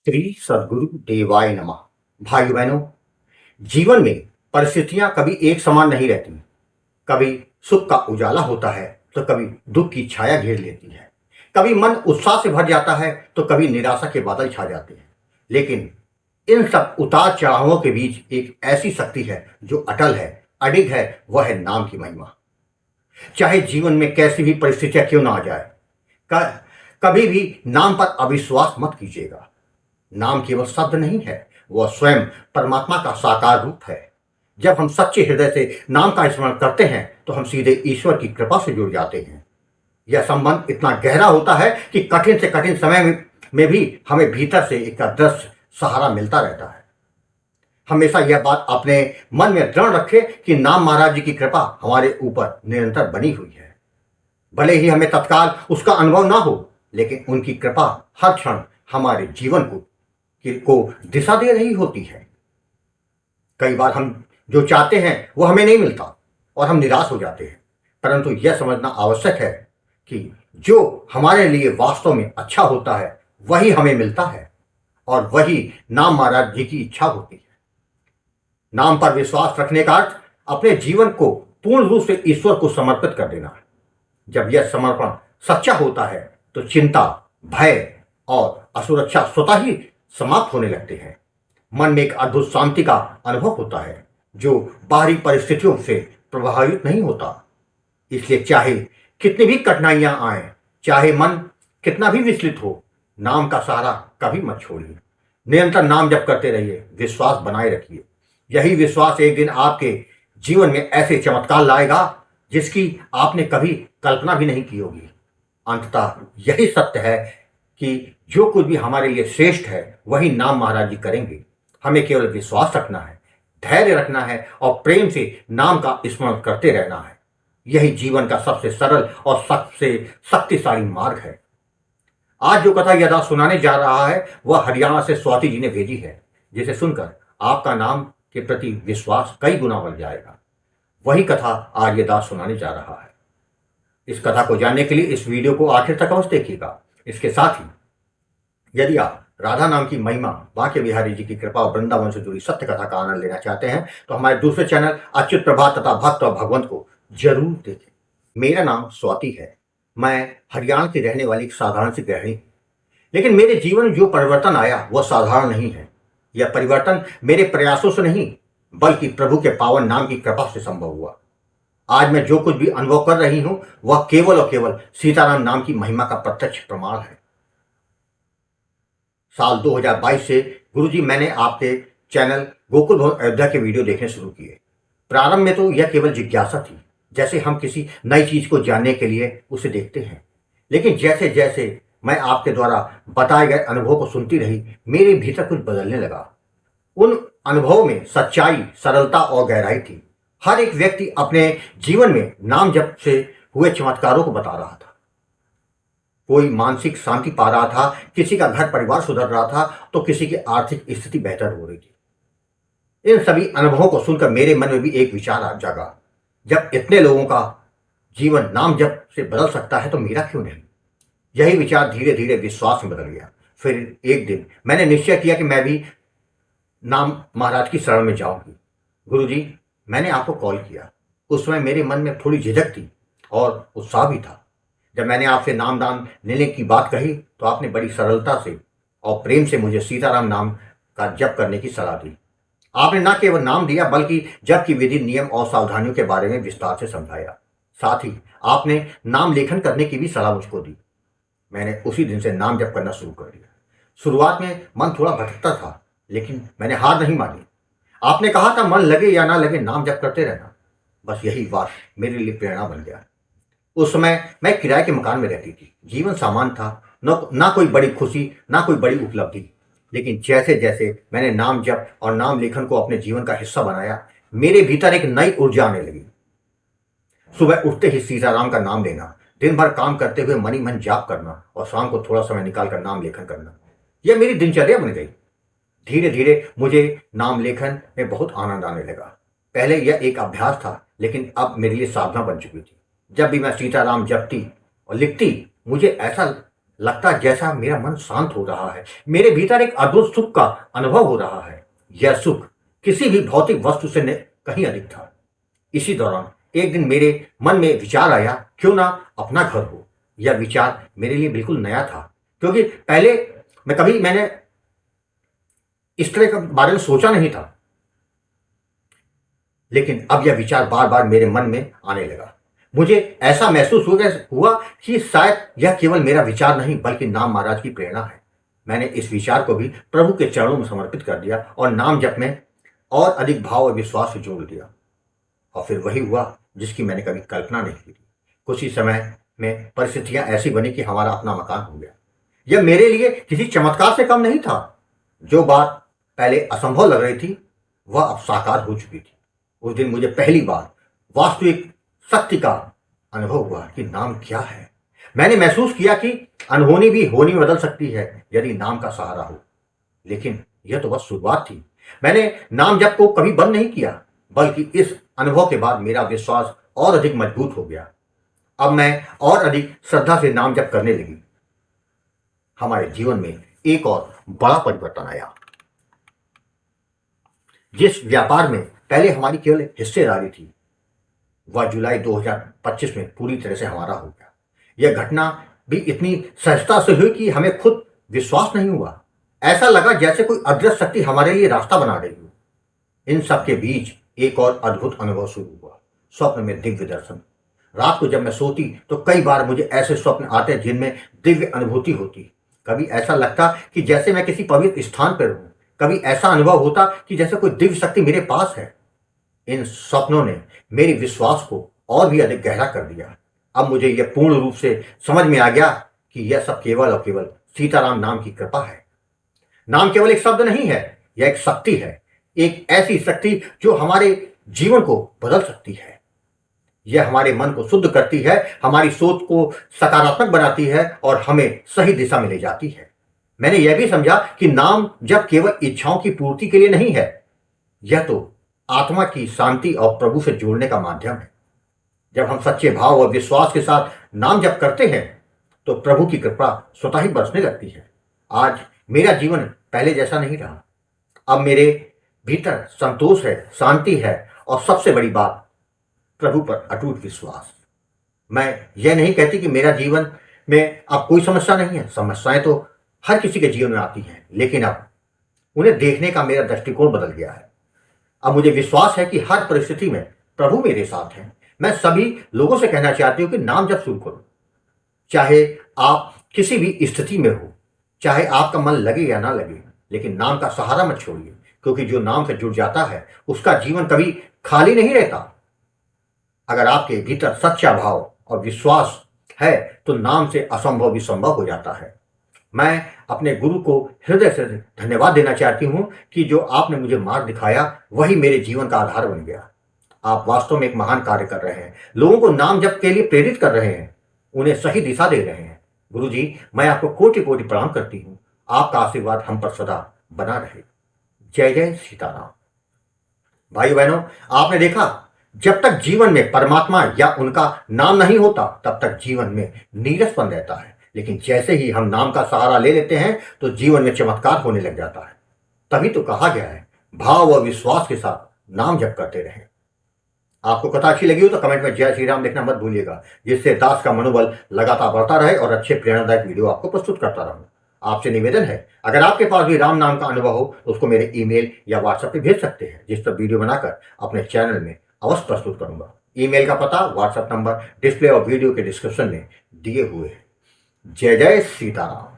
श्री सद्गुरु देवाय नमः। भाइयों बहनों, जीवन में परिस्थितियां कभी एक समान नहीं रहती। कभी सुख का उजाला होता है तो कभी दुख की छाया घेर लेती है। कभी मन उत्साह से भर जाता है तो कभी निराशा के बादल छा जाते हैं। लेकिन इन सब उतार चढ़ावों के बीच एक ऐसी शक्ति है जो अटल है, अडिग है। वह है नाम की महिमा। चाहे जीवन में कैसी भी परिस्थितियां क्यों ना आ जाए, कभी भी नाम पर अविश्वास मत कीजिएगा। नाम केवल शब्द नहीं है, वह स्वयं परमात्मा का साकार रूप है। जब हम सच्चे हृदय से नाम का स्मरण करते हैं तो हम सीधे ईश्वर की कृपा से जुड़ जाते हैं। यह संबंध इतना गहरा होता है कि कठिन से कठिन समय में भी हमें भीतर से एक अदृश्य सहारा मिलता रहता है। हमेशा यह बात अपने मन में दृढ़ रखें कि नाम महाराज जी की कृपा हमारे ऊपर निरंतर बनी हुई है। भले ही हमें तत्काल उसका अनुभव ना हो, लेकिन उनकी कृपा हर क्षण हमारे जीवन को दिशा दे रही होती है। कई बार हम जो चाहते हैं वो हमें नहीं मिलता और हम निराश हो जाते हैं, परंतु यह समझना आवश्यक है कि जो हमारे लिए वास्तव में अच्छा होता है वही हमें मिलता है, और वही नाम महाराज जी की इच्छा होती है। नाम पर विश्वास रखने का अर्थ अपने जीवन को पूर्ण रूप से ईश्वर को समर्पित कर देना है। जब यह समर्पण सच्चा होता है तो चिंता, भय और असुरक्षा स्वतः ही समाप्त होने लगते हैं। मन में एक अद्भुत शांति का अनुभव होता है जो बाहरी परिस्थितियों से प्रभावित नहीं होता। इसलिए चाहे कितनी भी कठिनाइयां आए, चाहे मन कितना भी विचलित हो, नाम का सहारा कभी मत छोड़िए। निरंतर नाम जप करते रहिए, विश्वास बनाए रखिए। यही विश्वास एक दिन आपके जीवन में ऐसे चमत्कार लाएगा जिसकी आपने कभी कल्पना भी नहीं की होगी। अंततः यही सत्य है कि जो कुछ भी हमारे लिए श्रेष्ठ है वही नाम महाराज जी करेंगे। हमें केवल विश्वास रखना है, धैर्य रखना है और प्रेम से नाम का स्मरण करते रहना है। यही जीवन का सबसे सरल और सबसे शक्तिशाली मार्ग है। आज जो कथा यदा सुनाने जा रहा है वह हरियाणा से स्वाति जी ने भेजी है, जिसे सुनकर आपका नाम के प्रति विश्वास कई गुना बढ़ जाएगा। वही कथा आज यदा सुनाने जा रहा है। इस कथा को जानने के लिए इस वीडियो को आखिर तक अवश्य देखिएगा। इसके साथ ही यदि आप राधा नाम की महिमा, बांके बिहारी जी की कृपा और वृंदावन से जुड़ी सत्य कथा का आनंद लेना चाहते हैं तो हमारे दूसरे चैनल अच्युत प्रभात तथा भक्त और भगवंत को जरूर देखें। मेरा नाम स्वाति है। मैं हरियाणा की रहने वाली एक साधारण सी गृहिणी, लेकिन मेरे जीवन में जो परिवर्तन आया वह साधारण नहीं है। यह परिवर्तन मेरे प्रयासों से नहीं बल्कि प्रभु के पावन नाम की कृपा से संभव हुआ। आज मैं जो कुछ भी अनुभव कर रही हूं वह केवल और केवल सीताराम नाम की महिमा का प्रत्यक्ष प्रमाण है। साल 2022 से गुरुजी मैंने आपके चैनल गोकुल भवन अयोध्या के वीडियो देखने शुरू किए। प्रारंभ में तो यह केवल जिज्ञासा थी, जैसे हम किसी नई चीज को जानने के लिए उसे देखते हैं। लेकिन जैसे जैसे मैं आपके द्वारा बताए गए अनुभव को सुनती रही, मेरे भीतर कुछ बदलने लगा। उन अनुभवों में सच्चाई, सरलता और गहराई थी। हर एक व्यक्ति अपने जीवन में नाम जप से हुए चमत्कारों को बता रहा था। कोई मानसिक शांति पा रहा था, किसी का घर परिवार सुधर रहा था तो किसी की आर्थिक स्थिति बेहतर हो रही थी। इन सभी अनुभवों को सुनकर मेरे मन में भी एक विचार जागा, जब इतने लोगों का जीवन नाम जप से बदल सकता है तो मेरा क्यों नहीं। यही विचार धीरे धीरे विश्वास में बदल गया। फिर एक दिन मैंने निश्चय किया कि मैं भी नाम महाराज की शरण में जाऊंगी। गुरुजी, मैंने आपको कॉल किया। उस समय मेरे मन में थोड़ी झिझक थी और उत्साह भी था। जब मैंने आपसे नाम दान लेने की बात कही तो आपने बड़ी सरलता से और प्रेम से मुझे सीताराम नाम का जप करने की सलाह दी। आपने न केवल नाम दिया बल्कि जप की विधि, नियम और सावधानियों के बारे में विस्तार से समझाया। साथ ही आपने नाम लेखन करने की भी सलाह मुझको दी। मैंने उसी दिन से नाम जप करना शुरू कर दिया। शुरुआत में मन थोड़ा भटकता था, लेकिन मैंने हार नहीं मानी। आपने कहा था मन लगे या ना लगे नाम जप करते रहना। बस यही बात मेरे लिए प्रेरणा बन गया। उस समय मैं किराए के मकान में रहती थी। जीवन सामान्य था, ना कोई बड़ी खुशी, ना कोई बड़ी उपलब्धि। लेकिन जैसे जैसे मैंने नाम जप और नाम लेखन को अपने जीवन का हिस्सा बनाया, मेरे भीतर एक नई ऊर्जा आने लगी। सुबह उठते ही सीताराम का नाम लेना, दिन भर काम करते हुए मन ही मन जाप करना और शाम को थोड़ा समय निकालकर नाम लेखन करना, यह मेरी दिनचर्या बन गई। धीरे धीरे मुझे नाम लेखन में बहुत आनंद आने लगा। पहले यह एक अभ्यास था, लेकिन अब मेरे लिए साधना बन चुकी थी। जब भी मैं सीताराम जपती और लिखती, मुझे ऐसा लगता जैसा मेरा मन शांत हो रहा है, मेरे भीतर एक अद्भुत सुख का अनुभव हो रहा है। यह सुख किसी भी भौतिक वस्तु से कहीं अधिक था। इसी दौरान एक दिन मेरे मन में विचार आया, क्यों ना अपना घर हो। यह विचार मेरे लिए बिल्कुल नया था, क्योंकि पहले मैंने इस तरह के बारे में सोचा नहीं था। लेकिन अब यह विचार बार बार मेरे मन में आने लगा। मुझे ऐसा महसूस हुआ कि शायद यह केवल मेरा विचार नहीं बल्कि नाम महाराज की प्रेरणा है। मैंने इस विचार को भी प्रभु के चरणों में समर्पित कर दिया और नाम जप में और अधिक भाव और विश्वास से जोड़ दिया। और फिर वही हुआ जिसकी मैंने कभी कल्पना नहीं की थी। कुछ ही समय में परिस्थितियां ऐसी बनी कि हमारा अपना मकान हो गया। यह मेरे लिए किसी चमत्कार से कम नहीं था। जो बात पहले असंभव लग रही थी वह अब साकार हो चुकी थी। उस दिन मुझे पहली बार वास्तविक शक्ति का अनुभव हुआ कि नाम क्या है। मैंने महसूस किया कि अनहोनी भी होनी में बदल सकती है यदि नाम का सहारा हो। लेकिन यह तो बस शुरुआत थी। मैंने नाम जप को कभी बंद नहीं किया, बल्कि इस अनुभव के बाद मेरा विश्वास और अधिक मजबूत हो गया। अब मैं और अधिक श्रद्धा से नाम जप करने लगी। हमारे जीवन में एक और बड़ा परिवर्तन आया। जिस व्यापार में पहले हमारी केवल हिस्सेदारी थी, वह जुलाई 2025 में पूरी तरह से हमारा हो गया। यह घटना भी इतनी सहजता से हुई कि हमें खुद विश्वास नहीं हुआ। ऐसा लगा जैसे कोई अदृश्य शक्ति हमारे लिए रास्ता बना रही हो। इन सब के बीच एक और अद्भुत अनुभव शुरू हुआ, स्वप्न में दिव्य दर्शन। रात को जब मैं सोती तो कई बार मुझे ऐसे स्वप्न आते जिनमें दिव्य अनुभूति होती। कभी ऐसा लगता कि जैसे मैं किसी पवित्र स्थान पर हूं, कभी ऐसा अनुभव होता कि जैसे कोई दिव्य शक्ति मेरे पास है। इन स्वप्नों ने मेरे विश्वास को और भी अधिक गहरा कर दिया। अब मुझे यह पूर्ण रूप से समझ में आ गया कि यह सब केवल और केवल सीताराम नाम की कृपा है। नाम केवल एक शब्द नहीं है, यह एक शक्ति है, एक ऐसी शक्ति जो हमारे जीवन को बदल सकती है। यह हमारे मन को शुद्ध करती है, हमारी सोच को सकारात्मक बनाती है और हमें सही दिशा में ले जाती है। मैंने यह भी समझा कि नाम जब केवल इच्छाओं की पूर्ति के लिए नहीं है, यह तो आत्मा की शांति और प्रभु से जुड़ने का माध्यम है। जब हम सच्चे भाव और विश्वास के साथ नाम जप करते हैं तो प्रभु की कृपा स्वतः ही बरसने लगती है। आज मेरा जीवन पहले जैसा नहीं रहा। अब मेरे भीतर संतोष है, शांति है और सबसे बड़ी बात, प्रभु पर अटूट विश्वास। मैं यह नहीं कहती कि मेरा जीवन में अब कोई समस्या नहीं है। समस्याएं तो हर किसी के जीवन में आती हैं, लेकिन अब उन्हें देखने का मेरा दृष्टिकोण बदल गया है। अब मुझे विश्वास है कि हर परिस्थिति में प्रभु मेरे साथ हैं। मैं सभी लोगों से कहना चाहती हूँ कि नाम जप शुरू करो। चाहे आप किसी भी स्थिति में हो, चाहे आपका मन लगे या ना लगे, लेकिन नाम का सहारा मत छोड़िए, क्योंकि जो नाम से जुड़ जाता है उसका जीवन कभी खाली नहीं रहता। अगर आपके भीतर सच्चा भाव और विश्वास है तो नाम से असंभव भी संभव हो जाता है। मैं अपने गुरु को हृदय से धन्यवाद देना चाहती हूं कि जो आपने मुझे मार्ग दिखाया वही मेरे जीवन का आधार बन गया। आप वास्तव में एक महान कार्य कर रहे हैं, लोगों को नाम जप के लिए प्रेरित कर रहे हैं, उन्हें सही दिशा दे रहे हैं। गुरु जी, मैं आपको कोटि कोटि प्रणाम करती हूँ। आपका आशीर्वाद हम पर सदा बना रहे। जय जय सीताराम। भाई बहनों, आपने देखा, जब तक जीवन में परमात्मा या उनका नाम नहीं होता तब तक जीवन में नीरसपन रहता है। लेकिन जैसे ही हम नाम का सहारा ले लेते हैं तो जीवन में चमत्कार होने लग जाता है। तभी तो कहा गया है, भाव और विश्वास के साथ नाम जप करते रहें। आपको कथा अच्छी लगी हो तो कमेंट में जय श्री राम लिखना मत भूलिएगा, जिससे दास का मनोबल लगातार बढ़ता रहे और अच्छे प्रेरणादायक वीडियो आपको प्रस्तुत करता रहूं। आपसे निवेदन है, अगर आपके पास भी राम नाम का अनुभव हो तो उसको मेरे ईमेल या व्हाट्सएप पे भेज सकते हैं, जिस पर वीडियो बनाकर अपने चैनल में अवश्य प्रस्तुत करूंगा। ईमेल का पता, व्हाट्सएप नंबर डिस्प्ले और वीडियो के डिस्क्रिप्शन में दिए हुए हैं। जय जय सीताराम।